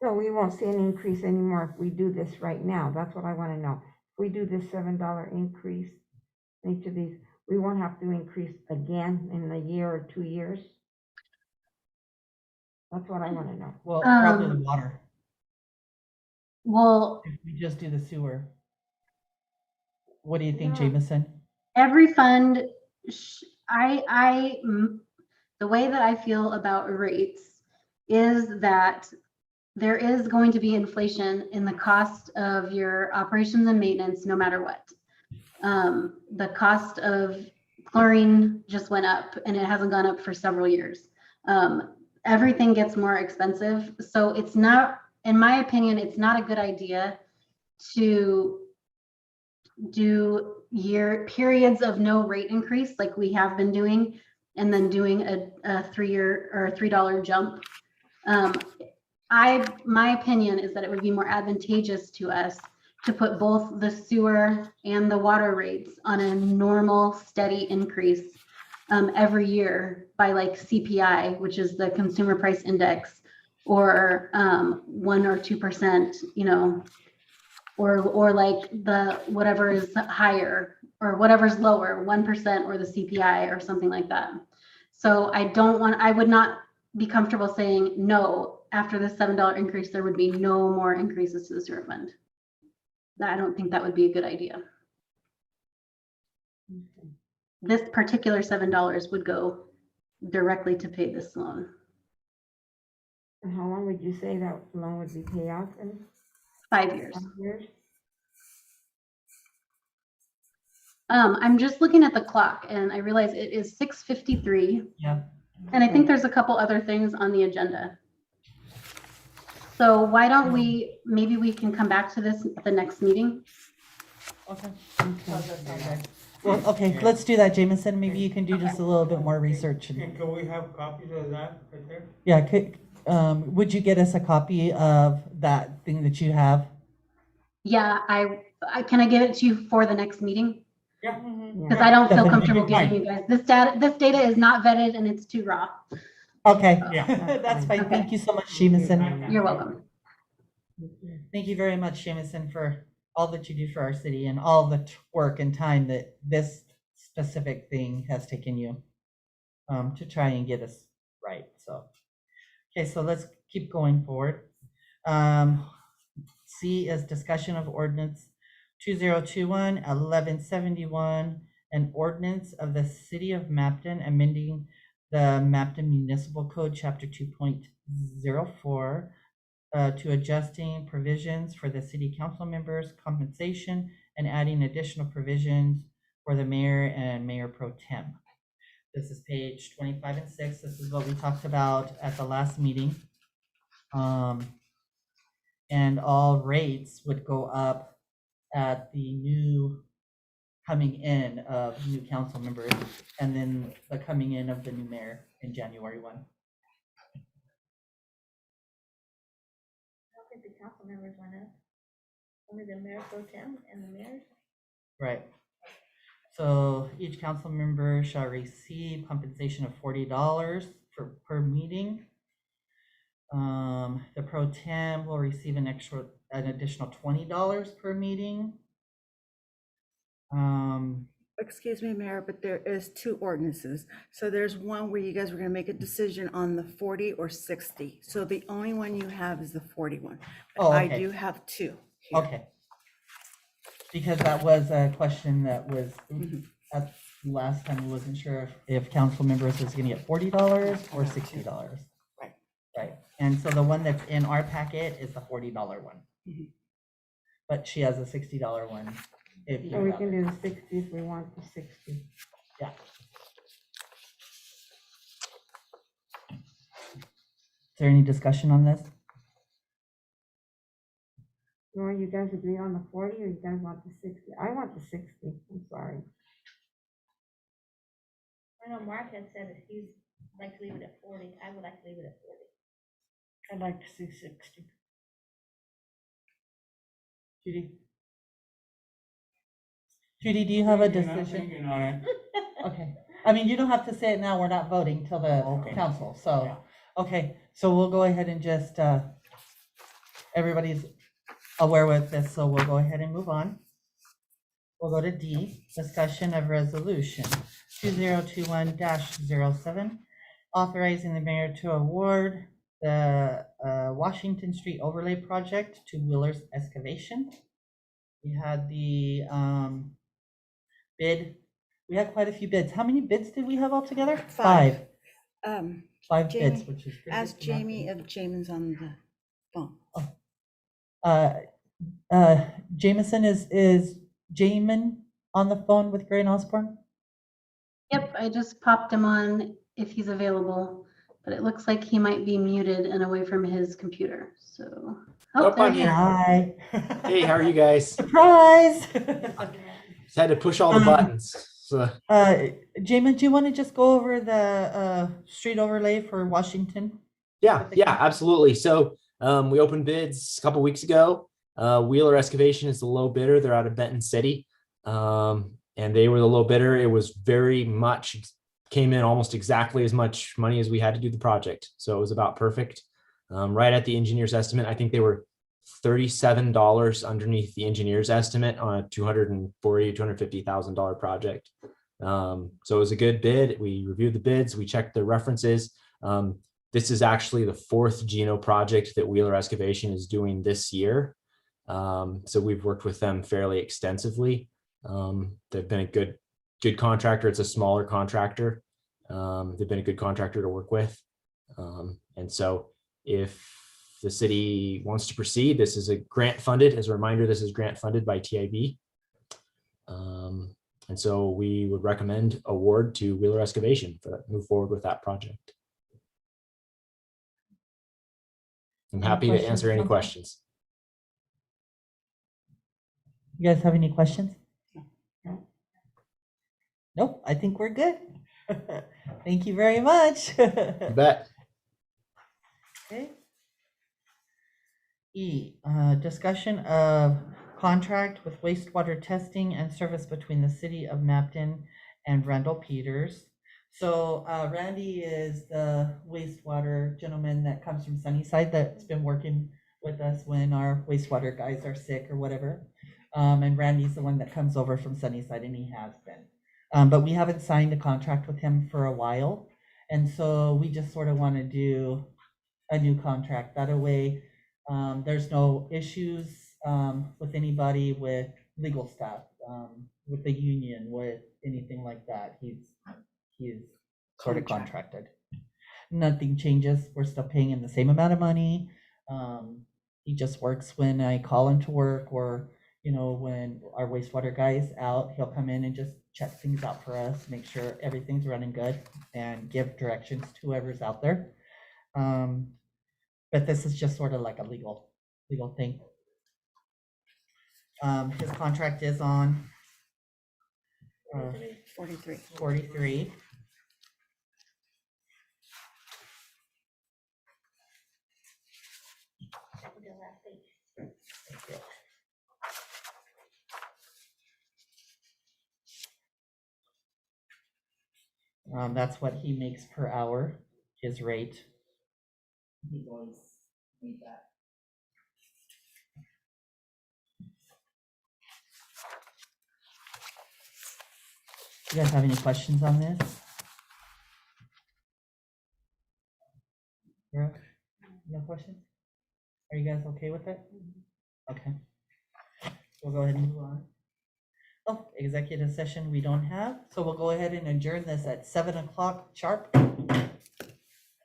So we won't see an increase anymore if we do this right now. That's what I want to know. If we do this $7 increase in each of these, we won't have to increase again in a year or 2 years. That's what I want to know. Well, probably the water. Well, If we just do the sewer. What do you think, Yeah. Jameson? every fund, the way that I feel about rates is that there is going to be inflation in the cost of your operations and maintenance, no matter what. The cost of chlorine just went up and it hasn't gone up for several years. Everything gets more expensive. So it's not, in my opinion, it's not a good idea to do periods of no rate increase like we have been doing, and then doing a 3-year or $3 jump. My opinion is that it would be more advantageous to us to put both the sewer and the water rates on a normal steady increase every year by like CPI, which is the Consumer Price Index, or 1 or 2%, you know, or like the whatever is higher or whatever's lower, 1% or the CPI or something like that. So I would not be comfortable saying no, after the $7 increase, there would be no more increases to the sewer fund. I don't think that would be a good idea. this particular $7 would go directly to pay this loan. And how long would you say that loan would be paid off in? 5 years. 5 years? I'm just looking at the clock and I realize it is 6:53. Yeah. And I think there's a couple other things on the agenda. So why don't maybe we can come back to this at the next meeting? Okay. Well, okay, let's do that, Jameson. Maybe you can do just a little bit more research. And can we have copies of that right there? Yeah, would you get us a copy of that thing that you have? Yeah, I can I give it to you for the next meeting? Yeah. Because I don't feel Definitely. comfortable giving you guys this data is not vetted and it's too raw. Okay, Yeah. that's fine. Thank you so much, Jameson. You're welcome. Thank you very much, Jameson, for all that you do for our city and all the work and time that this specific thing has taken you to try and get us right. So, okay, so let's keep going forward. C is discussion of ordinance 2021-1171, an ordinance of the city of Mapton amending the Mapton Municipal Code, Chapter 2.04, to adjusting provisions for the city council members' compensation and adding additional provisions for the mayor and mayor pro tem. This is page 25 and 6. This is what we talked about at the last meeting. And all rates would go up at the new coming in of new council members and then the coming in of the new mayor in January 1. I don't think the council members went up. Only the mayor pro tem and the mayors. Right. So each council member shall receive compensation of $40 per meeting. The pro tem will receive an additional $20 per meeting. Excuse me, Mayor, but there is 2 ordinances. So there's one where you guys were gonna make a decision on the 40 or 60. So the only one you have is the 41. But Oh, I okay. do have 2 here. Okay. Because that was a question that was at last time, I wasn't sure if council members was gonna get $40 or $60. Right. Right. And so the one that's in our packet is the $40 one. Mhm. But she has a $60 one. If So we you, can do the 60 if we want the 60. yeah. Is there any discussion on this? Well, you guys agree on the 40 or you guys want the 60? I want the 60, I'm sorry. I know Mark had said that he'd like to leave it at 40. I would like to leave it at 40. I'd like to see 60. Judy? Judy, do you have a I'm decision? thinking on it. Okay. I mean, you don't have to say it now. We're not voting till the Okay. council. So, Yeah. okay. So we'll go ahead and just, everybody's aware with this. So we'll go ahead and move on. We'll go to D, discussion of resolution 2021-07, authorizing the mayor to award the Washington Street overlay project to Wheeler's Excavation. We had the bid. We had quite a few bids. How many bids did we have altogether? 5. 5 Jamie, bids, which is pretty Ask good enough. Jamie if Jamin's on the phone. Jameson, is Jamin on the phone with Gray and Osborne? Yep, I just popped him on if he's available, but it looks like he might be muted and away from his computer. So, oh, Nope, there I'm he here. is. Hi. Hey, how are you guys? Surprise. Just had to push all the buttons. So, Jamin, do you want to just go over the street overlay for Washington? yeah, absolutely. So we opened bids a couple weeks ago. Wheeler Excavation is the low bidder. They're out of Benton City. And they were the low bidder. It was very much, came in almost exactly as much money as we had to do the project. So it was about perfect. Right at the engineer's estimate, I think they were $37 underneath the engineer's estimate on a $250,000 project. So it was a good bid. We reviewed the bids, we checked the references. This is actually the 4th Geno project that Wheeler Excavation is doing this year. So we've worked with them fairly extensively. They've been a good good contractor. It's a smaller contractor. They've been a good contractor to work with. And so if the city wants to proceed, this is a grant funded, as a reminder, this is grant funded by TIB. And so we would recommend award to Wheeler Excavation to move forward with that project. I'm Any happy to questions, answer any council? questions. You guys have any questions? Nope, I think we're good. Thank you very much. You bet. Okay. E, discussion of contract with wastewater testing and service between the city of Mapton and Randall Peters. So Randy is the wastewater gentleman that comes from Sunnyside that's been working with us when our wastewater guys are sick or whatever. And Randy's the one that comes over from Sunnyside, and he has been. But we haven't signed a contract with him for a while. And so we just sort of want to do a new contract. That way, there's no issues with anybody with legal stuff, with the union, with anything like that. He's sort of contracted. Nothing changes. We're still paying him the same amount of money. He just works when I call him to work, or when our wastewater guy is out, he'll come in and just check things out for us, make sure everything's running good, and give directions to whoever's out there. But this is just sort of like a legal thing. His contract is on 43. 43. The last page. That's what he makes per hour, his rate. He's always made that. You guys have any questions on this? Brooke? No questions? Are you guys okay with it? Okay. We'll go ahead and move on. Oh, executive session we don't have, so we'll go ahead and adjourn this at 7 o'clock sharp.